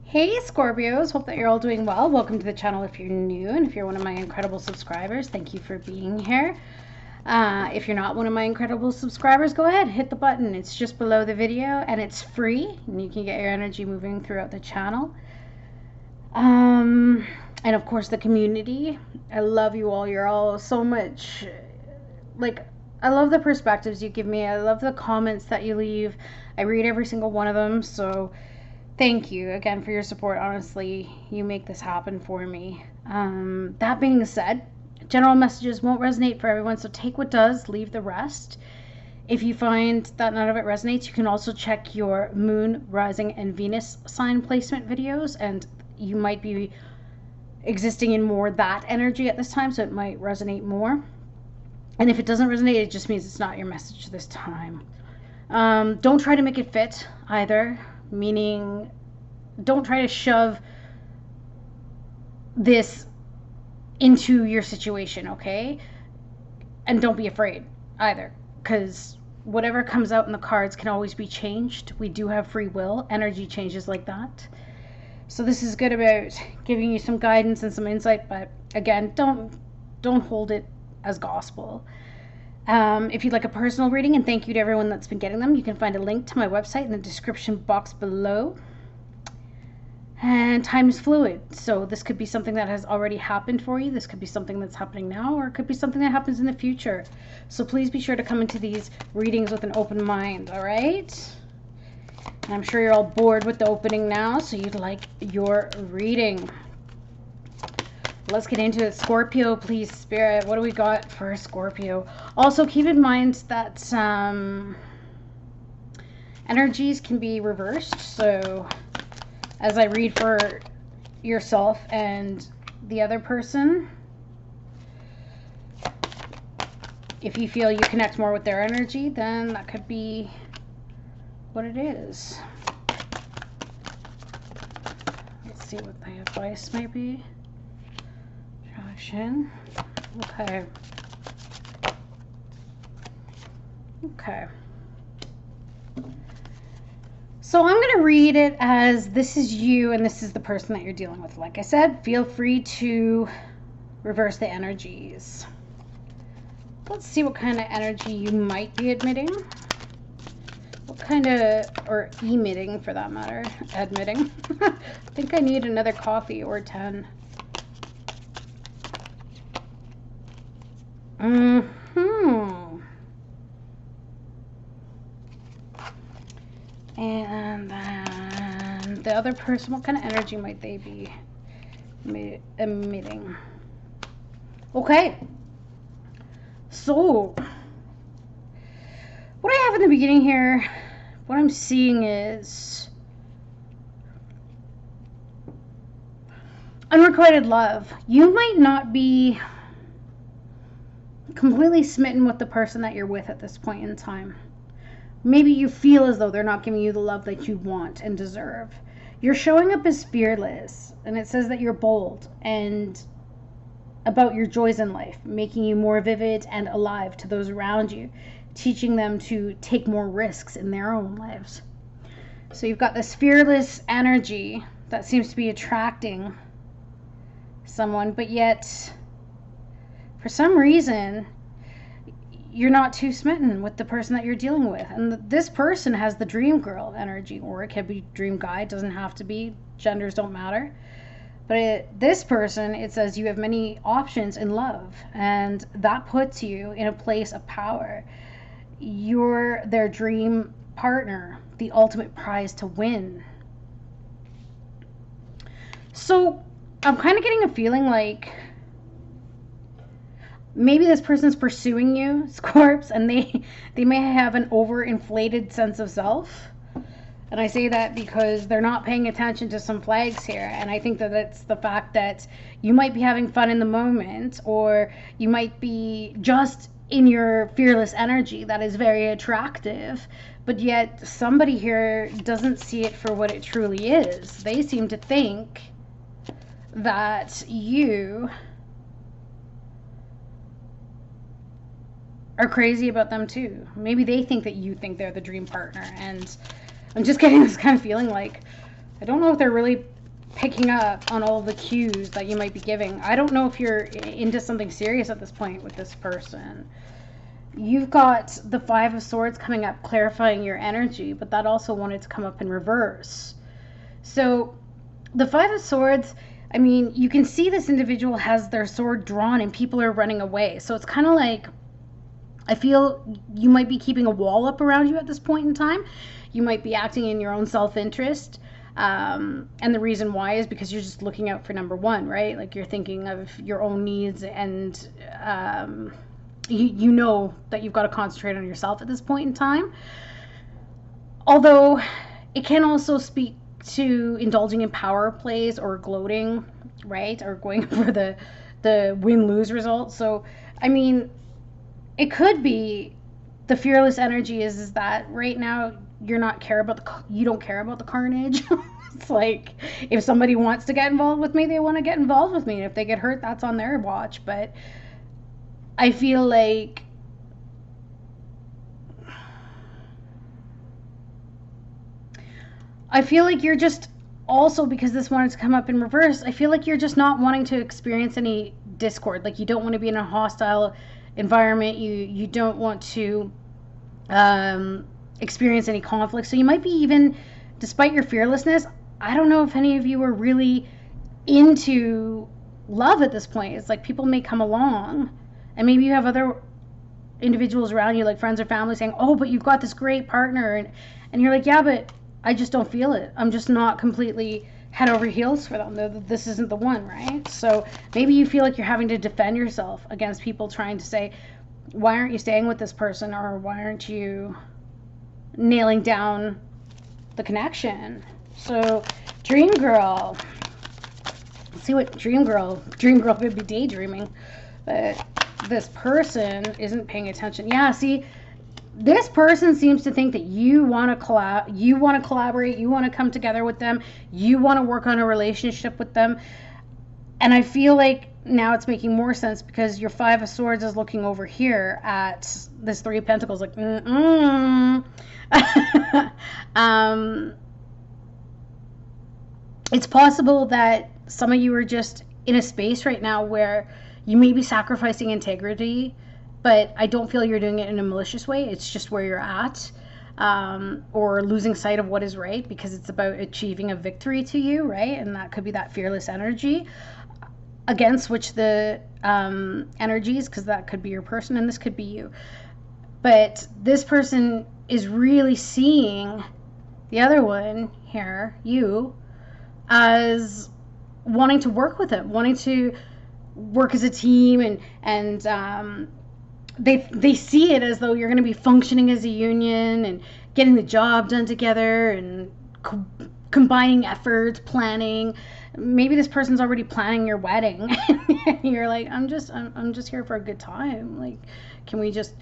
Hey Scorpios, hope that you're all doing well. Welcome to the channel if you're new, and if you're one of my incredible subscribers, thank you for being here. If you're not one of my incredible subscribers, go ahead, hit the button. It's just below the video and it's free, and you can get your energy moving throughout the channel. And of course the community. I love you all. You're all so much, I love the perspectives you give me. I love the comments that you leave. I read every single one of them, so thank you again for your support. Honestly, you make this happen for me. That being said, general messages won't resonate for everyone, so take what does, leave the rest. If you find that none of it resonates, you can also check your moon, rising, and Venus sign placement videos, and you might be existing in more that energy at this time, so it might resonate more. And if it doesn't resonate, it just means it's not your message this time. Don't try to make it fit either. Meaning, don't try to shove this into your situation, okay? And don't be afraid either, because whatever comes out in the cards can always be changed. We do have free will. Energy changes like that. So this is good about giving you some guidance and some insight, but again, don't hold it as gospel. If you'd like a personal reading, and thank you to everyone that's been getting them, you can find a link to my website in the description box below. And time is fluid, so this could be something that has already happened for you. This could be something that's happening now, or it could be something that happens in the future. So please be sure to come into these readings with an open mind, all right? And I'm sure you're all bored with the opening now, so you'd like your reading. Let's get into it. Scorpio, please, Spirit. What do we got for Scorpio? Also, keep in mind that energies can be reversed. So, as I read for yourself and the other person, if you feel you connect more with their energy, then that could be what it is. Let's see what the advice might be. Okay. So I'm going to read it as this is you and this is the person that you're dealing with. Like I said, feel free to reverse the energies. Let's see what kind of energy you might be admitting. What kind of, or emitting for that matter, admitting. I think I need another coffee or 10. And then the other person, what kind of energy might they be emitting? Okay. So, what I have in the beginning here, what I'm seeing is unrequited love. You might not be completely smitten with the person that you're with at this point in time. Maybe you feel as though they're not giving you the love that you want and deserve. You're showing up as fearless, and it says that you're bold and about your joys in life, making you more vivid and alive to those around you, teaching them to take more risks in their own lives. So you've got this fearless energy that seems to be attracting someone, but yet for some reason, you're not too smitten with the person that you're dealing with. And this person has the dream girl energy, or it could be dream guy. It doesn't have to be. Genders don't matter. But this person, it says you have many options in love. And that puts you in a place of power. You're their dream partner, the ultimate prize to win. So I'm kind of getting a feeling like maybe this person's pursuing you, Scorps, and they may have an overinflated sense of self. And I say that because they're not paying attention to some flags here. And I think that it's the fact that you might be having fun in the moment, or you might be just in your fearless energy that is very attractive, but yet somebody here doesn't see it for what it truly is. They seem to think that you are crazy about them too. Maybe they think that you think they're the dream partner, and I'm just getting this kind of feeling like I don't know if they're really picking up on all the cues that you might be giving. I don't know if you're into something serious at this point with this person. You've got the Five of Swords coming up, clarifying your energy, but that also wanted to come up in reverse. So the Five of Swords, I mean, you can see this individual has their sword drawn and people are running away. So it's kind of like, I feel you might be keeping a wall up around you at this point in time. You might be acting in your own self-interest. And the reason why is because you're just looking out for number one, right? Like you're thinking of your own needs, and you know that you've got to concentrate on yourself at this point in time. Although it can also speak to indulging in power plays or gloating, right? Or going for the win-lose result. So, I mean, it could be the fearless energy is that right now you don't care about the carnage. It's like, if somebody wants to get involved with me, they want to get involved with me. And if they get hurt, that's on their watch. But I feel like you're just, also because this wanted to come up in reverse, I feel like you're just not wanting to experience any discord. Like you don't want to be in a hostile environment. You don't want to experience any conflict. So you might be, even despite your fearlessness, I don't know if any of you are really into love at this point. It's like people may come along, and maybe you have other individuals around you, like friends or family, saying, oh, but you've got this great partner, and you're like, yeah, but I just don't feel it. I'm just not completely head over heels for them. This isn't the one, right? So maybe you feel like you're having to defend yourself against people trying to say, why aren't you staying with this person, or why aren't you nailing down the connection? So dream girl, let's see what dream girl could be daydreaming, but this person isn't paying attention. Yeah, see, this person seems to think that you want to collaborate, you want to come together with them, you want to work on a relationship with them. And I feel like now it's making more sense, because your Five of Swords is looking over here at this Three of Pentacles, like, it's possible that some of you are just in a space right now where you may be sacrificing integrity, but I don't feel you're doing it in a malicious way. It's just where you're at, or losing sight of what is right, because it's about achieving a victory to you, right? And that could be that fearless energy. Again, switch the energies, because that could be your person and this could be you. But this person is really seeing the other one here, you, as wanting to work with him, wanting to work as a team, and they see it as though you're going to be functioning as a union and getting the job done together, and combining efforts, planning. Maybe this person's already planning your wedding. You're like, I'm just here for a good time. Like, can we just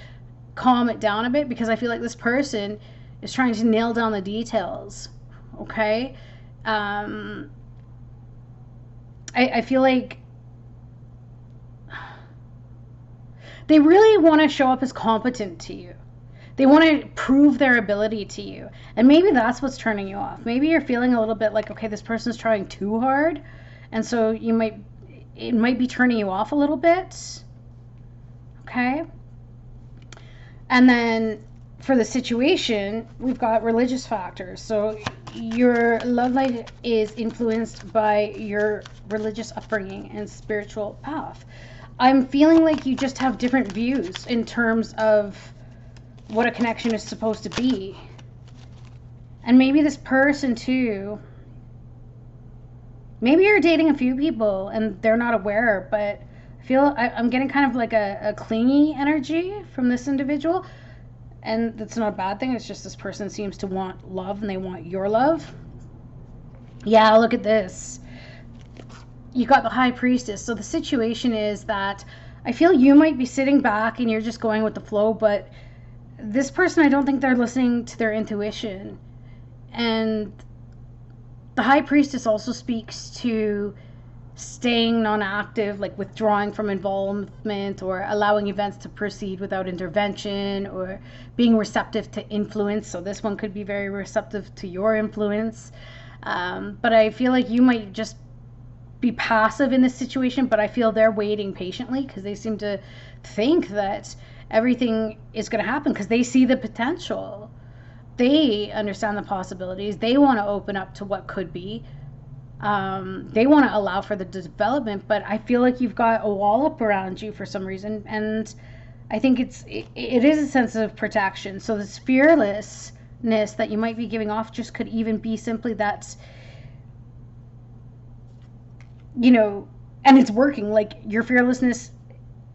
calm it down a bit? Because I feel like this person is trying to nail down the details. Okay. I feel like they really want to show up as competent to you. They want to prove their ability to you. And maybe that's what's turning you off. Maybe you're feeling a little bit like, okay, this person's trying too hard. And so it might be turning you off a little bit. Okay. And then for the situation, we've got religious factors. So your love life is influenced by your religious upbringing and spiritual path. I'm feeling like you just have different views in terms of what a connection is supposed to be. And maybe this person too, maybe you're dating a few people and they're not aware, but I'm getting kind of like a clingy energy from this individual. And that's not a bad thing. It's just this person seems to want love, and they want your love. Yeah, look at this. You got the High Priestess. So the situation is that I feel you might be sitting back and you're just going with the flow, but this person, I don't think they're listening to their intuition. And the High Priestess also speaks to staying non-active, like withdrawing from involvement, or allowing events to proceed without intervention, or being receptive to influence. So this one could be very receptive to your influence. But I feel like you might just be passive in this situation, but I feel they're waiting patiently because they seem to think that everything is going to happen because they see the potential. They understand the possibilities. They want to open up to what could be. They want to allow for the development, but I feel like you've got a wall up around you for some reason, and I think it is a sense of protection. So this fearlessness that you might be giving off just could even be simply that, you know, and it's working. Like, your fearlessness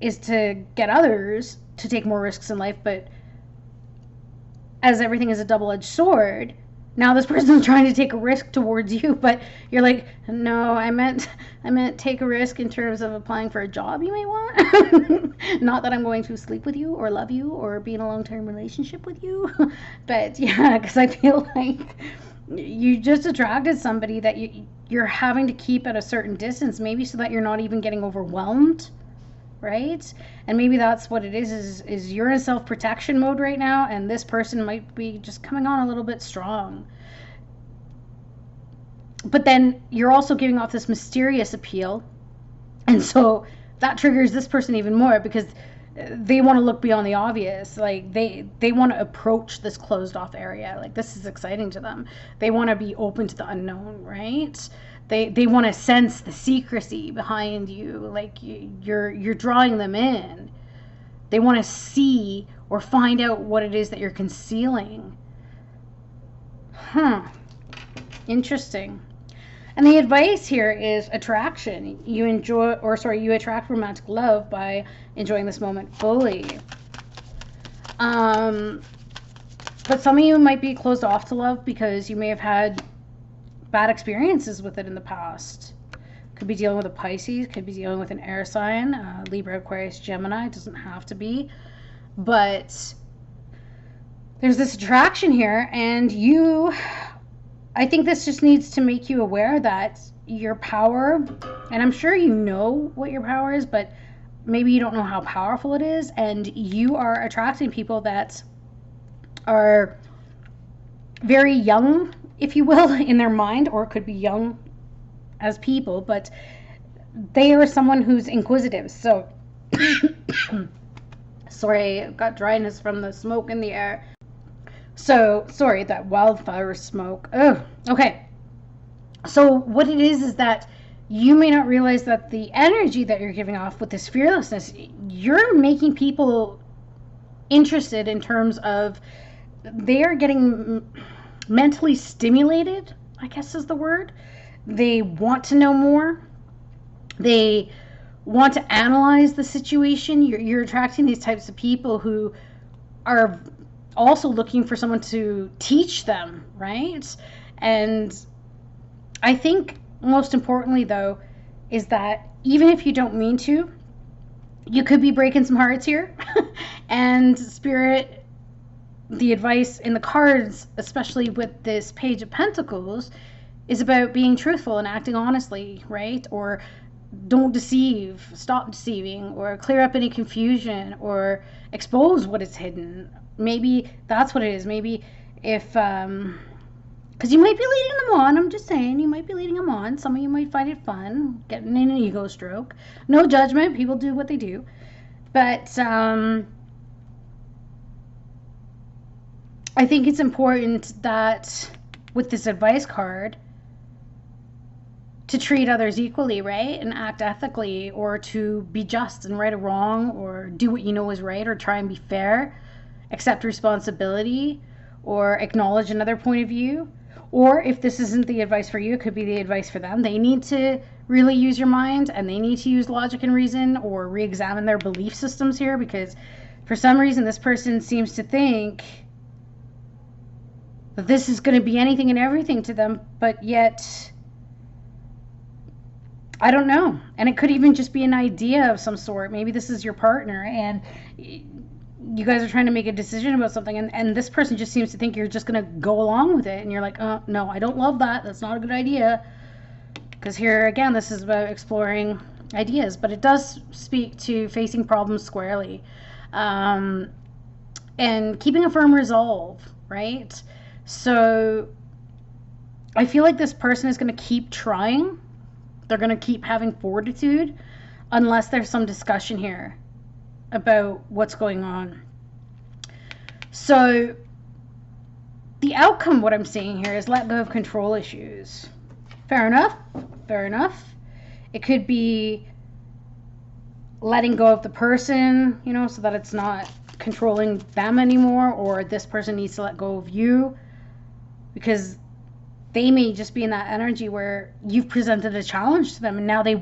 is to get others to take more risks in life, but as everything is a double-edged sword, now this person's trying to take a risk towards you, but you're like, no, I meant take a risk in terms of applying for a job you may want. Not that I'm going to sleep with you or love you or be in a long-term relationship with you. But yeah, because I feel like you just attracted somebody that you're having to keep at a certain distance, maybe so that you're not even getting overwhelmed, right? And maybe that's what it is you're in self-protection mode right now, and this person might be just coming on a little bit strong. But then you're also giving off this mysterious appeal, and so that triggers this person even more because they want to look beyond the obvious. Like, they want to approach this closed off area. Like, this is exciting to them. They want to be open to the unknown, right? They want to sense the secrecy behind you. Like, you're drawing them in. They want to see or find out what it is that you're concealing. Interesting. And the advice here is attraction. You attract romantic love by enjoying this moment fully. But some of you might be closed off to love because you may have had bad experiences with it in the past. Could be dealing with a Pisces, could be dealing with an air sign, Libra, Aquarius, Gemini. It doesn't have to be. But there's this attraction here, and I think this just needs to make you aware that your power, and I'm sure you know what your power is, but maybe you don't know how powerful it is, and you are attracting people that are very young, if you will, in their mind, or it could be young as people, but they are someone who's inquisitive. So, sorry, I've got dryness from the smoke in the air. So, sorry, that wildfire smoke. Oh, okay. So what it is that you may not realize that the energy that you're giving off with this fearlessness, you're making people interested in terms of they are getting mentally stimulated, I guess is the word. They want to know more. They want to analyze the situation. You're attracting these types of people who are also looking for someone to teach them, right? And I think most importantly, though, is that even if you don't mean to, you could be breaking some hearts here. And Spirit, the advice in the cards, especially with this Page of Pentacles, is about being truthful and acting honestly, right? Or don't deceive, stop deceiving, or clear up any confusion, or expose what is hidden. Maybe that's what it is. Maybe if, because you might be leading them on, I'm just saying, you might be leading them on. Some of you might find it fun, getting in an ego stroke. No judgment, people do what they do. But I think it's important that with this advice card, to treat others equally, right? And act ethically, or to be just and right or wrong, or do what you know is right, or try and be fair, accept responsibility, or acknowledge another point of view. Or if this isn't the advice for you, it could be the advice for them. They need to really use your mind, and they need to use logic and reason, or re-examine their belief systems here, because for some reason this person seems to think that this is going to be anything and everything to them, but yet I don't know. And it could even just be an idea of some sort. Maybe this is your partner and you guys are trying to make a decision about something, and this person just seems to think you're just going to go along with it, and you're like, oh, no, I don't love that. That's not a good idea. Because here, again, this is about exploring ideas, but it does speak to facing problems squarely, and keeping a firm resolve, right? So I feel like this person is going to keep trying. They're going to keep having fortitude unless there's some discussion here about what's going on. So the outcome, what I'm seeing here, is let go of control issues. Fair enough. Fair enough. It could be letting go of the person, you know, so that it's not controlling them anymore, or this person needs to let go of you because they may just be in that energy where you've presented a challenge to them and now they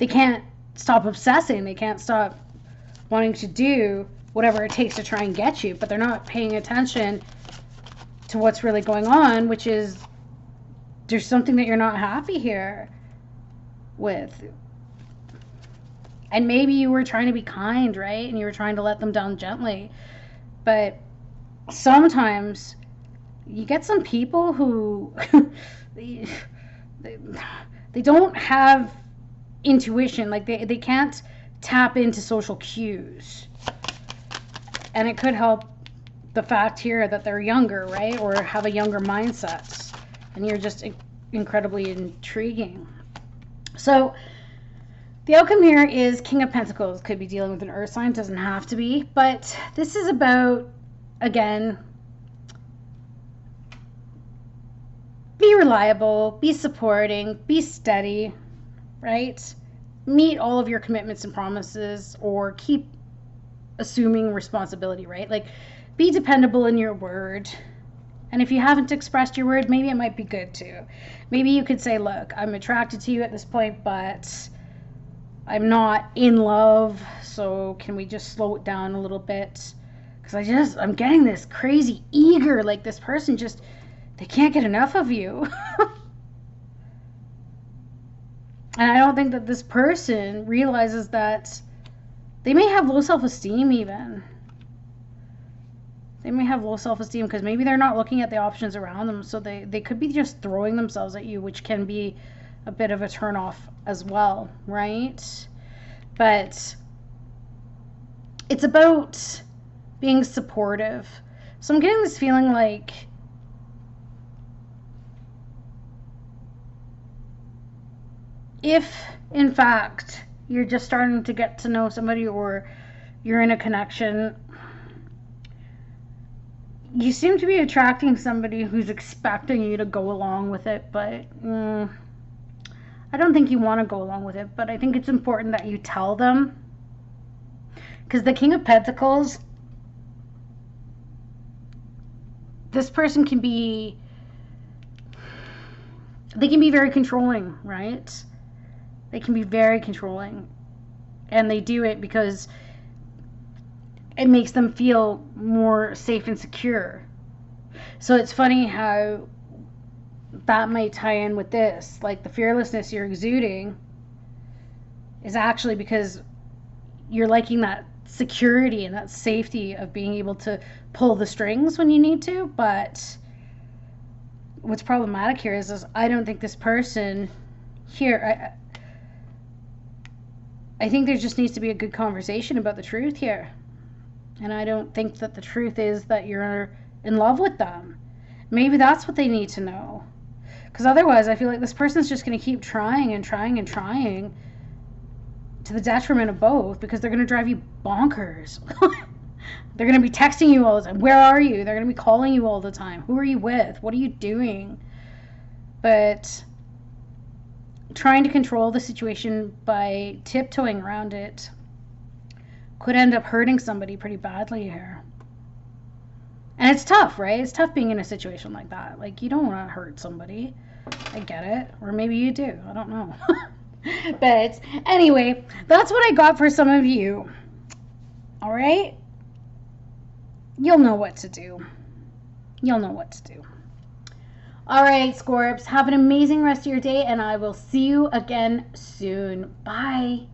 can't stop obsessing. They can't stop wanting to do whatever it takes to try and get you, but they're not paying attention to what's really going on, which is there's something that you're not happy here with. And maybe you were trying to be kind, right? And you were trying to let them down gently. But sometimes you get some people who they don't have intuition. Like they can't tap into social cues. And it could help the fact here that they're younger, right? Or have a younger mindset. And you're just incredibly intriguing. So the outcome here is King of Pentacles. Could be dealing with an earth sign, doesn't have to be, but this is about, again, be reliable, be supporting, be steady, right? Meet all of your commitments and promises, or keep assuming responsibility, right? Like, be dependable in your word. And if you haven't expressed your word, maybe it might be good to. Maybe you could say, look, I'm attracted to you at this point, but I'm not in love, so can we just slow it down a little bit? Because I'm getting this crazy eager, like this person just, they can't get enough of you. And I don't think that this person realizes that they may have low self-esteem even. They may have low self-esteem because maybe they're not looking at the options around them, so they could be just throwing themselves at you, which can be a bit of a turnoff as well, right? But it's about being supportive. So I'm getting this feeling like if, in fact, you're just starting to get to know somebody or you're in a connection, you seem to be attracting somebody who's expecting you to go along with it, but I don't think you want to go along with it, but I think it's important that you tell them. Because the King of Pentacles, this person can be, they can be very controlling, right? They can be very controlling. And they do it because it makes them feel more safe and secure. So it's funny how that might tie in with this. Like the fearlessness you're exuding is actually because you're liking that security and that safety of being able to pull the strings when you need to. But what's problematic here is I don't think this person here, I think there just needs to be a good conversation about the truth here. And I don't think that the truth is that you're in love with them. Maybe that's what they need to know. Because otherwise, I feel like this person's just going to keep trying and trying and trying to the detriment of both, because they're going to drive you bonkers. They're going to be texting you all the time. Where are you? They're going to be calling you all the time. Who are you with? What are you doing? But trying to control the situation by tiptoeing around it could end up hurting somebody pretty badly here. And it's tough, right? It's tough being in a situation like that. Like, you don't want to hurt somebody. I get it. Or maybe you do. I don't know. But anyway, that's what I got for some of you. All right? You'll know what to do. You'll know what to do. All right, Scorps. Have an amazing rest of your day, and I will see you again soon. Bye.